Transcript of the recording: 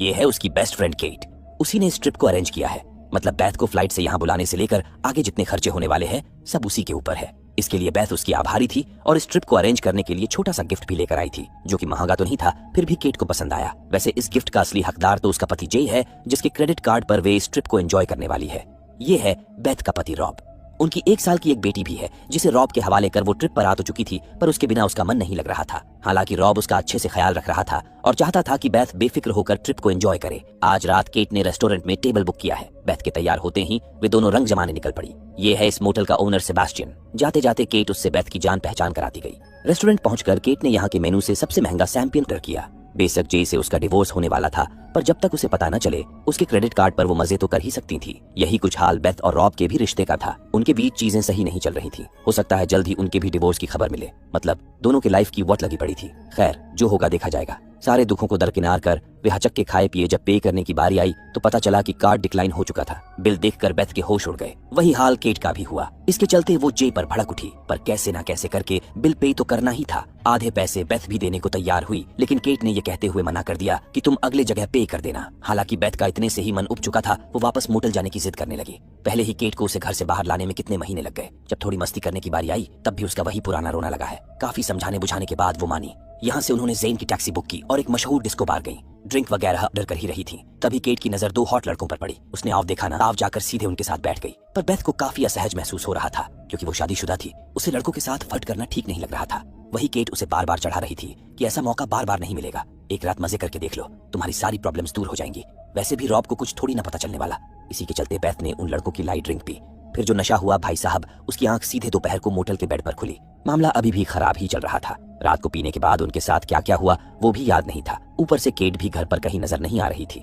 ये है उसकी बेस्ट फ्रेंड केट। उसी ने इस ट्रिप को अरेंज किया है। मतलब बेथ को फ्लाइट से यहाँ बुलाने से लेकर आगे जितने खर्चे होने वाले हैं सब उसी के ऊपर है। इसके लिए बेथ उसकी आभारी थी और इस ट्रिप को अरेंज करने के लिए छोटा सा गिफ्ट भी लेकर आई थी, जो कि महंगा तो नहीं था, फिर भी केट को पसंद आया। वैसे इस गिफ्ट का असली हकदार तो उसका पति जे है, जिसके क्रेडिट कार्ड पर वे इस ट्रिप को एंजॉय करने वाली है। ये है बेथ का पति रॉब। उनकी 1 साल की एक बेटी भी है, जिसे रॉब के हवाले कर वो ट्रिप पर आ तो चुकी थी, पर उसके बिना उसका मन नहीं लग रहा था। हालांकि रॉब उसका अच्छे से ख्याल रख रहा था और चाहता था कि बेथ बेफिक्र होकर ट्रिप को एंजॉय करे। आज रात केट ने रेस्टोरेंट में टेबल बुक किया है। बेथ के तैयार होते ही वे दोनों रंग जमाने निकल पड़ी। ये है इस मोटल का ओनर सेबास्टियन। जाते जाते केट उससे बेथ की जान पहचान कराती गई। रेस्टोरेंट पहुंचकर केट ने यहाँ के मेनू से सबसे महंगा सैम्पियन ऑर्डर किया। बेशक जे से उसका डिवोर्स होने वाला था, पर जब तक उसे पता न चले उसके क्रेडिट कार्ड पर वो मजे तो कर ही सकती थी। यही कुछ हाल बेथ और रॉब के भी रिश्ते का था। उनके बीच चीजें सही नहीं चल रही थी। हो सकता है जल्द ही उनके भी डिवोर्स की खबर मिले। मतलब दोनों के लाइफ की वट लगी पड़ी थी। खैर, जो होगा देखा जाएगा। सारे दुखों को दरकिनार कर वे हचक के खाए पिए जब पे करने की बारी आई तो पता चला कि कार्ड डिक्लाइन हो चुका था। बिल देखकर बेथ के होश उड़ गए। वही हाल केट का भी हुआ। इसके चलते वो जे पर भड़क उठी, पर कैसे ना कैसे करके बिल पे तो करना ही था। आधे पैसे बेथ भी देने को तैयार हुई, लेकिन केट ने ये कहते हुए मना कर दिया कि तुम अगले जगह पे कर देना। हालांकि बेथ का इतने से ही मन उब चुका था, वो वापस मोटल जाने की जिद करने लगी। पहले ही केट को उसे घर से बाहर लाने में कितने महीने लग गए। जब थोड़ी मस्ती करने की बारी आई तब भी उसका वही पुराना रोना लगा है। काफी समझाने बुझाने के बाद वो मानी। यहाँ से उन्होंने जेन की टैक्सी बुक की और एक मशहूर डिस्को बार गई। ड्रिंक वगैरह ऑर्डर कर ही रही थी। तभी केट की नजर 2 हॉट लड़कों पर पड़ी। उसने आव देखा ना, आव जाकर सीधे उनके साथ बैठ गई। पर बेथ को काफी असहज महसूस हो रहा था, क्योंकि वो शादीशुदा थी। उसे लड़कों के साथ फ्लर्ट करना ठीक नहीं लग रहा था। वही केट उसे बार बार चढ़ा रही थी कि ऐसा मौका बार बार नहीं मिलेगा। एक रात मजे करके देख लो, तुम्हारी सारी प्रॉब्लम्स दूर हो जाएंगी। वैसे भी रॉब को कुछ थोड़ी ना पता चलने वाला। इसी के चलते बेथ ने उन लड़कों की लाइट ड्रिंक पी। फिर जो नशा हुआ भाई साहब, उसकी आंख सीधे दोपहर को मोटल के बेड पर खुली। मामला अभी भी खराब ही चल रहा था। रात को पीने के बाद उनके साथ क्या क्या हुआ वो भी याद नहीं था। ऊपर से केट भी घर पर कहीं नजर नहीं आ रही थी।